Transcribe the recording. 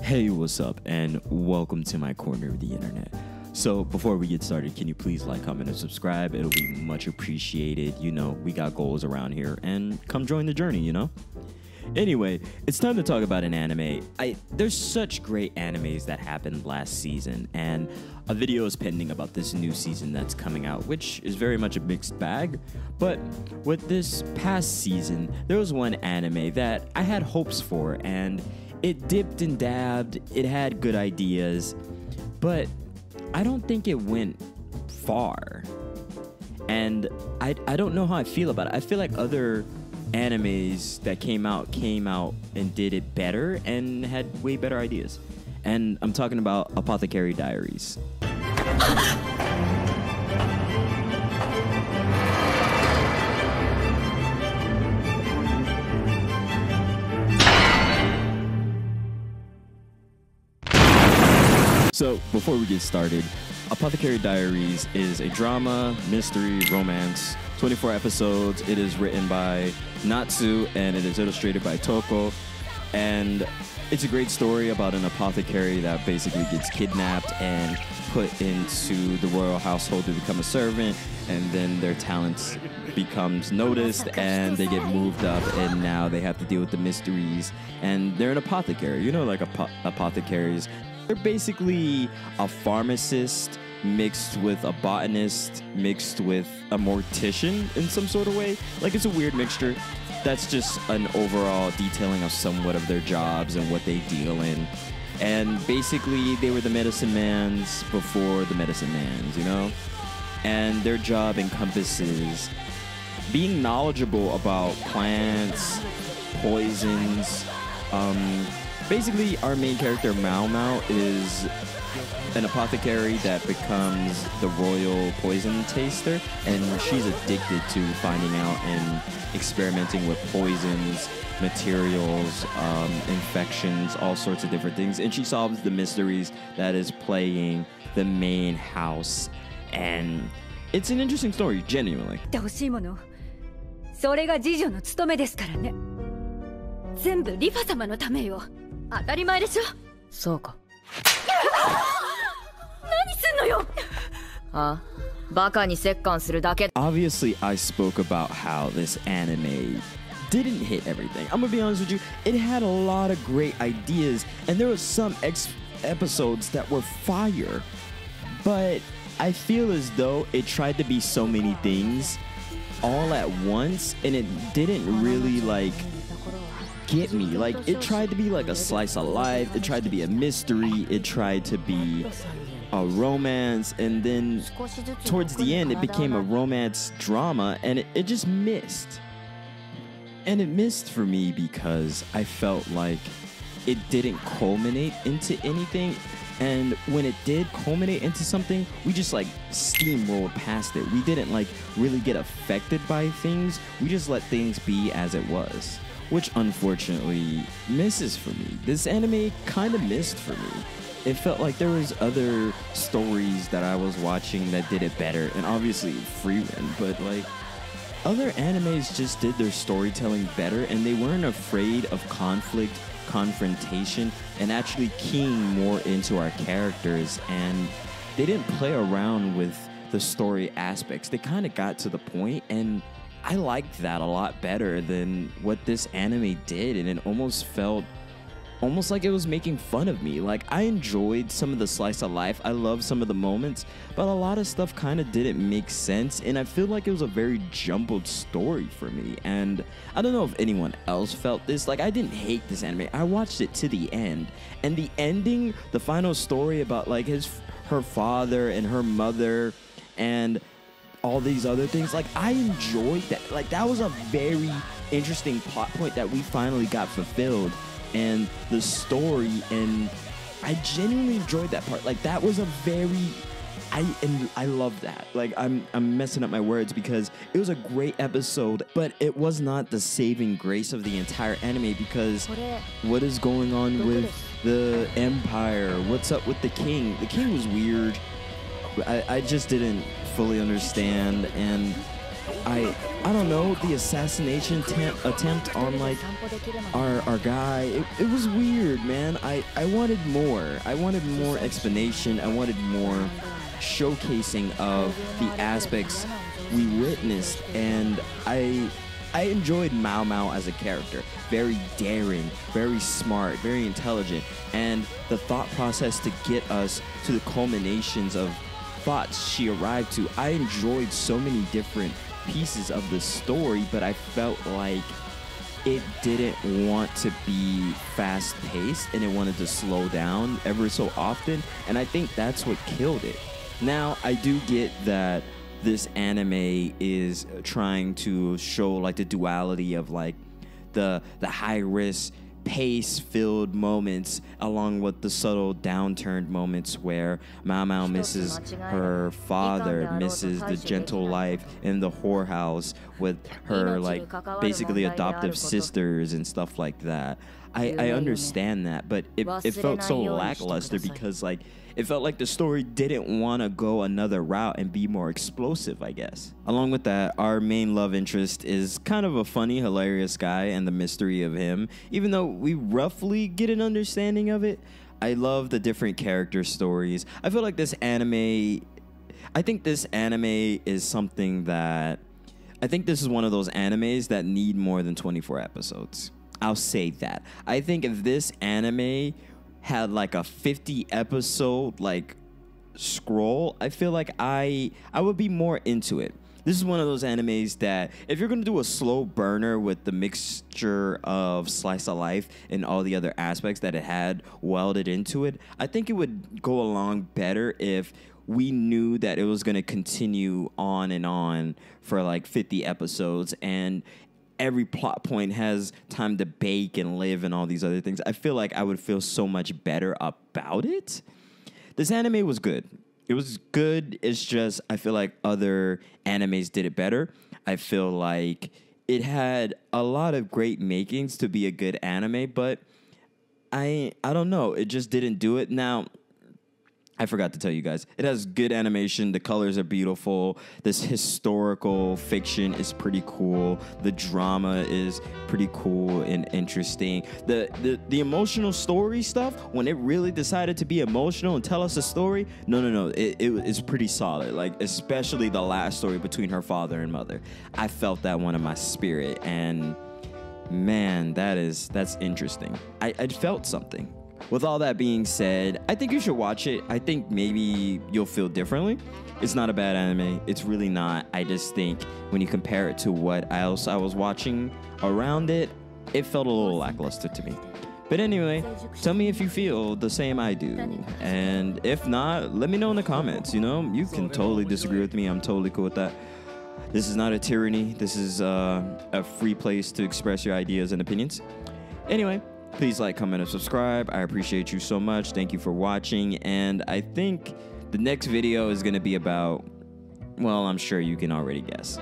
Hey, what's up, and welcome to my corner of the internet. So before we get started, can you please like, comment, and subscribe? It'll be much appreciated. You know, we got goals around here, and come join the journey, you know? Anyway, it's time to talk about an anime. There's such great animes that happened last season, and a video is pending about this new season that's coming out, which is very much a mixed bag. But with this past season, there was one anime that I had hopes for, and it dipped and dabbed, it had good ideas, but I don't think it went far. And I don't know how I feel about it. I feel like other animes that came out and did it better and had way better ideas. And I'm talking about Apothecary Diaries. So, before we get started, Apothecary Diaries is a drama, mystery, romance, 24 episodes. It is written by Natsu, and it is illustrated by Toko. And it's a great story about an apothecary that basically gets kidnapped and put into the royal household to become a servant, and then their talents becomes noticed and they get moved up, and now they have to deal with the mysteries. And they're an apothecary, you know, like apothecaries. They're basically a pharmacist mixed with a botanist mixed with a mortician in some sort of way. Like, it's a weird mixture. That's just an overall detailing of somewhat of their jobs and what they deal in. And basically, they were the medicine mans before the medicine mans, you know? And their job encompasses being knowledgeable about plants, poisons. Basically, our main character, Mao Mao, is an apothecary that becomes the royal poison taster, and she's addicted to finding out and experimenting with poisons, materials, infections, all sorts of different things, and she solves the mysteries that is plaguing the main house. And it's an interesting story, genuinely. それが次女の務めですからね。全部リファ様のためよ。当たり前でしょ。そうか。何すんのよ。あ、バカに折檻するだけ。Obviously, I spoke about how this anime didn't hit everything. I'm gonna be honest with you, it had a lot of great ideas, and there were some episodes that were fire. But I feel as though it tried to be so many things all at once, and it didn't really get me. Like, it tried to be like a slice of life, it tried to be a mystery, it tried to be a romance, and then towards the end it became a romance drama, and it just missed. And it missed for me because I felt like it didn't culminate into anything. And when it did culminate into something, we just steamrolled past it. We didn't really get affected by things. We just let things be as it was, which unfortunately misses for me. This anime kind of missed for me. It felt like there was other stories that I was watching that did it better, and obviously Freerun, but other animes just did their storytelling better, and they weren't afraid of conflict, confrontation, and actually keying more into our characters, and they didn't play around with the story aspects. They kind of got to the point, and I liked that a lot better than what this anime did, and it almost felt like it was making fun of me. I enjoyed some of the slice of life, I loved some of the moments, but a lot of stuff kind of didn't make sense, and I feel like it was a very jumbled story for me. And I don't know if anyone else felt this. I didn't hate this anime. I watched it to the end, and the ending, the final story about her father and her mother and all these other things, I enjoyed that. That was a very interesting plot point that we finally got fulfilled, and the story, and I genuinely enjoyed that part. That was a very, I love that. I'm messing up my words because it was a great episode, but it was not the saving grace of the entire anime, because what is going on with the empire? What's up with the king? The king was weird. I just didn't fully understand, and I don't know, the assassination attempt on like our guy. It was weird, man. I wanted more. I wanted more explanation. I wanted more showcasing of the aspects we witnessed, and I enjoyed Mao Mao as a character. Very daring, very smart, very intelligent, and the thought process to get us to the culminations of thoughts she arrived to. I enjoyed so many different pieces of the story, but I felt like it didn't want to be fast-paced, and it wanted to slow down ever so often, and I think that's what killed it. Now, I do get that this anime is trying to show like the duality of like the high risk pace filled moments along with the subtle downturned moments where Mao Mao misses her father, misses the gentle life in the whorehouse with her like basically adoptive sisters and stuff like that. I understand that, but it felt so lackluster because like it felt like the story didn't want to go another route and be more explosive, I guess. Along with that, our main love interest is kind of a funny, hilarious guy, and the mystery of him, even though we roughly get an understanding of it. I love the different character stories. I feel like this anime is something that I think this is one of those animes that need more than 24 episodes. I'll say that. I think if this anime had like a 50 episode like scroll, I feel like I would be more into it. This is one of those animes that if you're gonna do a slow burner with the mixture of slice of life and all the other aspects that it had welded into it, I think it would go along better if we knew that it was gonna continue on and on for like 50 episodes and every plot point has time to bake and live and all these other things. I feel like I would feel so much better about it. This anime was good. It was good. It's just I feel like other animes did it better. I feel like it had a lot of great makings to be a good anime, but I don't know. It just didn't do it. Now, I forgot to tell you guys, it has good animation. The colors are beautiful. This historical fiction is pretty cool. The drama is pretty cool and interesting. The emotional story stuff, when it really decided to be emotional and tell us a story, no. It's pretty solid. Like, especially the last story between her father and mother. I felt that one in my spirit, and man, that's interesting. I felt something. With all that being said, I think you should watch it. I think maybe you'll feel differently. It's not a bad anime. It's really not. I just think when you compare it to what else I was watching around it, it felt a little lackluster to me. But anyway, tell me if you feel the same I do. And if not, let me know in the comments. You know, you can totally disagree with me. I'm totally cool with that. This is not a tyranny. This is a free place to express your ideas and opinions. Anyway, please like, comment, and subscribe. I appreciate you so much. Thank you for watching. And I think the next video is going to be about, well, I'm sure you can already guess.